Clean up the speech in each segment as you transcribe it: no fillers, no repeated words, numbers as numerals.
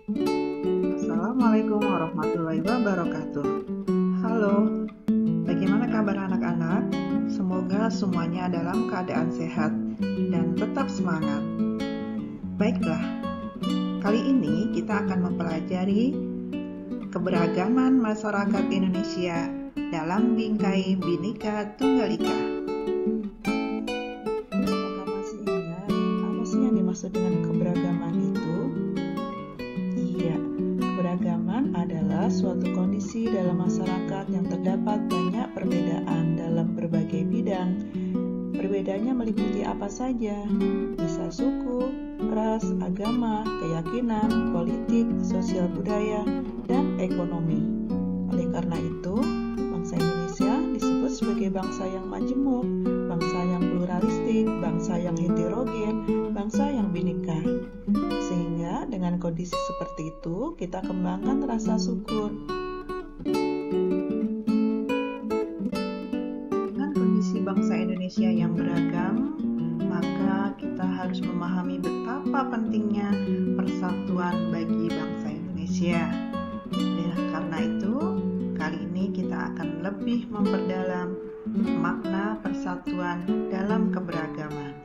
Assalamualaikum warahmatullahi wabarakatuh. Halo, bagaimana kabar anak-anak? Semoga semuanya dalam keadaan sehat dan tetap semangat. Baiklah, kali ini kita akan mempelajari keberagaman masyarakat Indonesia dalam bingkai Bhinneka Tunggal Ika. Apakah masih ingat apa sih yang dimaksud dengan keberagaman itu? Iya, keberagaman adalah suatu kondisi dalam masyarakat yang terdapat banyak perbedaan dalam berbagai bidang. Perbedaannya meliputi apa saja? Bisa suku, ras, agama, keyakinan, politik, sosial budaya, dan ekonomi. Oleh karena itu, bangsa Indonesia disebut sebagai bangsa yang majemuk, bangsa yang pluralistik, bangsa yang heterogen, bangsa yang bhinneka. Sehingga dengan kondisi seperti itu, kita kembangkan rasa syukur. Dengan kondisi bangsa Indonesia yang beragam, maka kita harus memahami betapa pentingnya persatuan bagi bangsa Indonesia. Karena itu, kali ini kita akan lebih memperdalam makna persatuan dalam keberagaman.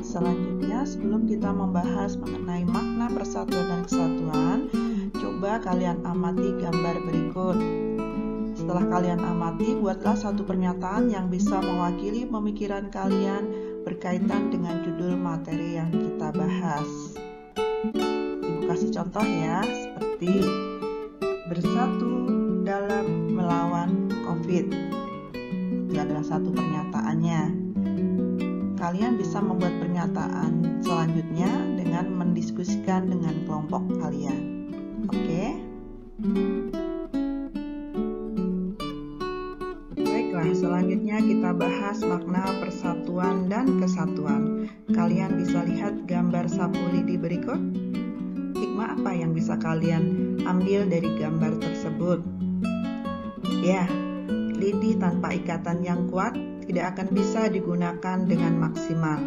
Selanjutnya, sebelum kita membahas mengenai makna persatuan dan kesatuan, coba kalian amati gambar berikut. Setelah kalian amati, buatlah satu pernyataan yang bisa mewakili pemikiran kalian berkaitan dengan judul materi yang kita bahas. Ibu kasih contoh ya, seperti bersatu dalam melawan COVID. Itu adalah satu pernyataannya. Kalian bisa membuat pernyataan selanjutnya dengan mendiskusikan dengan kelompok kalian. Oke? Baiklah, selanjutnya kita bahas makna persatuan dan kesatuan. Kalian bisa lihat gambar sapu lidi berikut. Hikmah apa yang bisa kalian ambil dari gambar tersebut? Ya, lidi tanpa ikatan yang kuat tidak akan bisa digunakan dengan maksimal.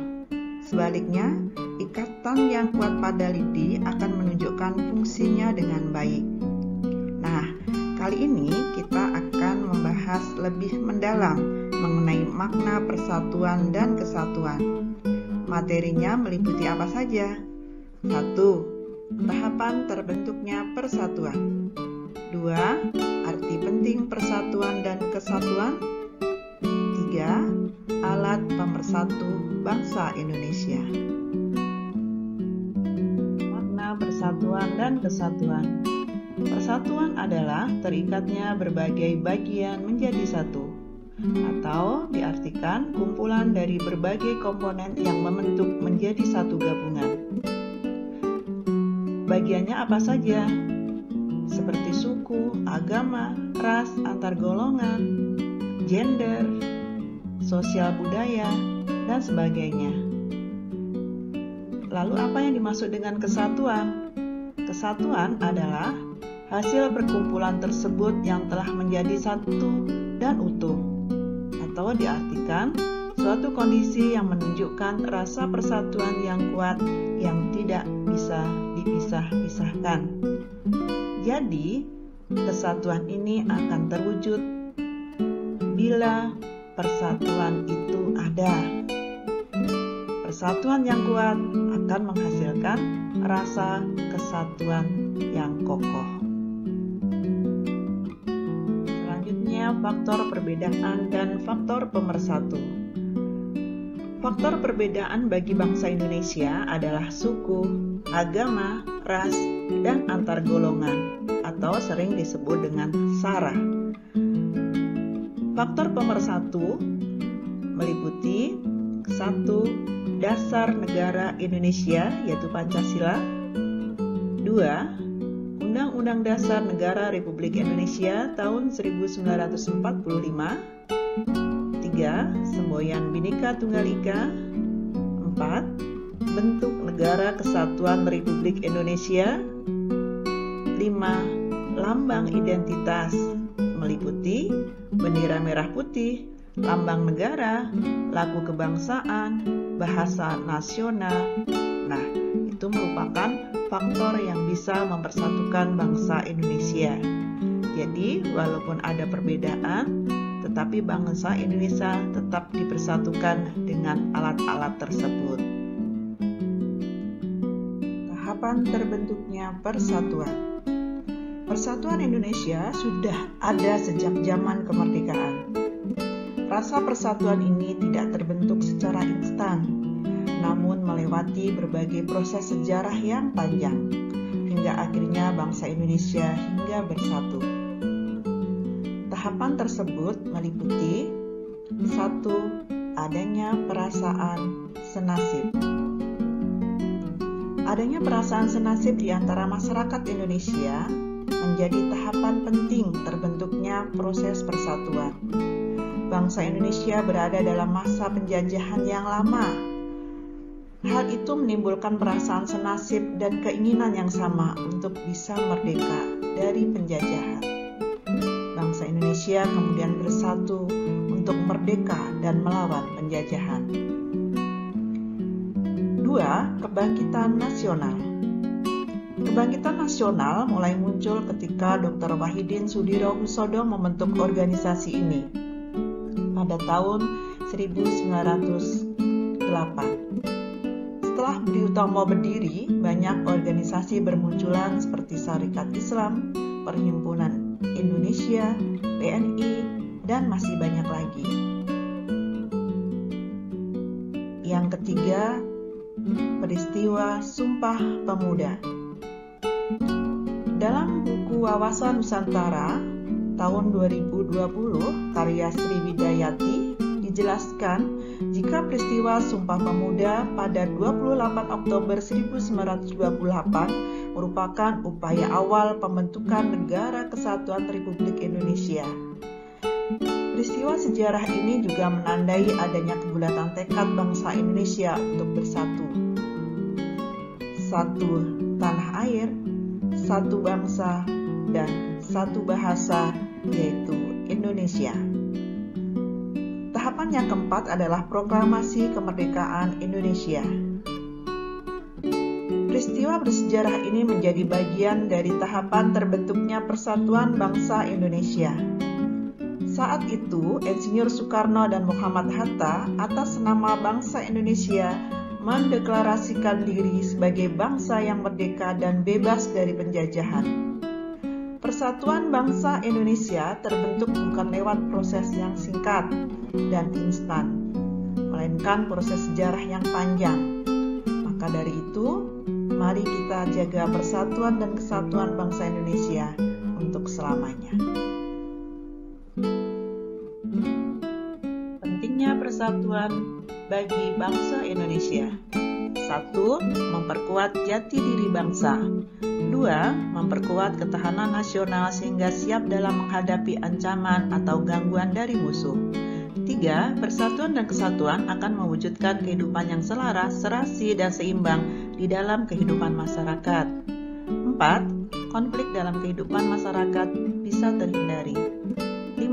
Sebaliknya, ikatan yang kuat pada lidi akan menunjukkan fungsinya dengan baik. Nah, kali ini kita akan membahas lebih mendalam mengenai makna persatuan dan kesatuan. Materinya meliputi apa saja? 1. Tahapan terbentuknya persatuan. 2. Arti penting persatuan dan kesatuan. 3. Alat pemersatu bangsa Indonesia. Makna persatuan dan kesatuan. Persatuan adalah terikatnya berbagai bagian menjadi satu, atau diartikan kumpulan dari berbagai komponen yang membentuk menjadi satu gabungan. Bagiannya apa saja? Seperti suku, agama, ras, antar golongan, gender, sosial budaya, dan sebagainya. Lalu apa yang dimaksud dengan kesatuan? Kesatuan adalah hasil perkumpulan tersebut yang telah menjadi satu dan utuh, atau diartikan suatu kondisi yang menunjukkan rasa persatuan yang kuat yang tidak bisa dipisah-pisahkan. Jadi, kesatuan ini akan terwujud bila persatuan itu ada. Persatuan yang kuat akan menghasilkan rasa kesatuan yang kokoh. Selanjutnya, faktor perbedaan dan faktor pemersatu. Faktor perbedaan bagi bangsa Indonesia adalah suku, agama, ras, dan antar golongan, atau sering disebut dengan SARA. Faktor pemersatu meliputi 1. Dasar negara Indonesia yaitu Pancasila. 2. Undang-Undang Dasar Negara Republik Indonesia tahun 1945. 3. Semboyan Bhinneka Tunggal Ika. 4. Bentuk Negara Kesatuan Republik Indonesia. 5. Lambang identitas meliputi bendera merah putih, lambang negara, lagu kebangsaan, bahasa nasional. Nah, itu merupakan faktor yang bisa mempersatukan bangsa Indonesia. Jadi, walaupun ada perbedaan, tetapi bangsa Indonesia tetap dipersatukan dengan alat-alat tersebut. Tahapan terbentuknya persatuan. Persatuan Indonesia sudah ada sejak zaman kemerdekaan. Rasa persatuan ini tidak terbentuk secara instan, namun melewati berbagai proses sejarah yang panjang, hingga akhirnya bangsa Indonesia hingga bersatu. Tahapan tersebut meliputi 1. Adanya perasaan senasib. Adanya perasaan senasib di antara masyarakat Indonesia menjadi tahapan penting terbentuknya proses persatuan. Bangsa Indonesia berada dalam masa penjajahan yang lama. Hal itu menimbulkan perasaan senasib dan keinginan yang sama untuk bisa merdeka dari penjajahan. Bangsa Indonesia kemudian bersatu untuk merdeka dan melawan penjajahan. 2. Kebangkitan nasional. Kebangkitan nasional mulai muncul ketika Dr. Wahidin Sudirohusodo membentuk organisasi ini pada tahun 1908. Setelah Budi Utomo berdiri, banyak organisasi bermunculan seperti Sarekat Islam, Perhimpunan Indonesia, PNI, dan masih banyak lagi. Yang ketiga, peristiwa Sumpah Pemuda. Dalam buku Wawasan Nusantara tahun 2020 karya Sriwidayati dijelaskan jika peristiwa Sumpah Pemuda pada 28 Oktober 1928 merupakan upaya awal pembentukan Negara Kesatuan Republik Indonesia. Peristiwa sejarah ini juga menandai adanya kebulatan tekad bangsa Indonesia untuk bersatu. 1. Tanah air, 1 bangsa, dan 1 bahasa, yaitu Indonesia. Tahapan yang keempat adalah proklamasi kemerdekaan Indonesia. Peristiwa bersejarah ini menjadi bagian dari tahapan terbentuknya persatuan bangsa Indonesia. Saat itu, Insinyur Soekarno dan Muhammad Hatta atas nama bangsa Indonesia mendeklarasikan diri sebagai bangsa yang merdeka dan bebas dari penjajahan. Persatuan bangsa Indonesia terbentuk bukan lewat proses yang singkat dan instan, melainkan proses sejarah yang panjang. Maka dari itu, mari kita jaga persatuan dan kesatuan bangsa Indonesia untuk selamanya. Pentingnya persatuan bagi bangsa Indonesia. 1. Memperkuat jati diri bangsa. 2. Memperkuat ketahanan nasional sehingga siap dalam menghadapi ancaman atau gangguan dari musuh. 3. Persatuan dan kesatuan akan mewujudkan kehidupan yang selaras, serasi, dan seimbang di dalam kehidupan masyarakat. 4. Konflik dalam kehidupan masyarakat bisa terhindari. 5.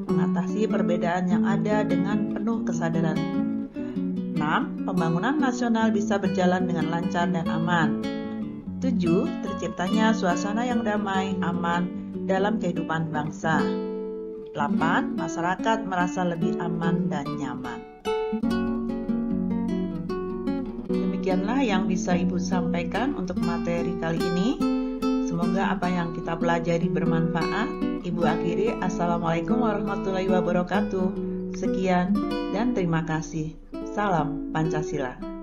Mengatasi perbedaan yang ada dengan penuh kesadaran. 6. Pembangunan nasional bisa berjalan dengan lancar dan aman. 7. Terciptanya suasana yang damai, aman dalam kehidupan bangsa. 8. Masyarakat merasa lebih aman dan nyaman. Demikianlah yang bisa Ibu sampaikan untuk materi kali ini. Semoga apa yang kita pelajari bermanfaat. Ibu akhiri, Assalamualaikum warahmatullahi wabarakatuh. Sekian dan terima kasih. Salam Pancasila.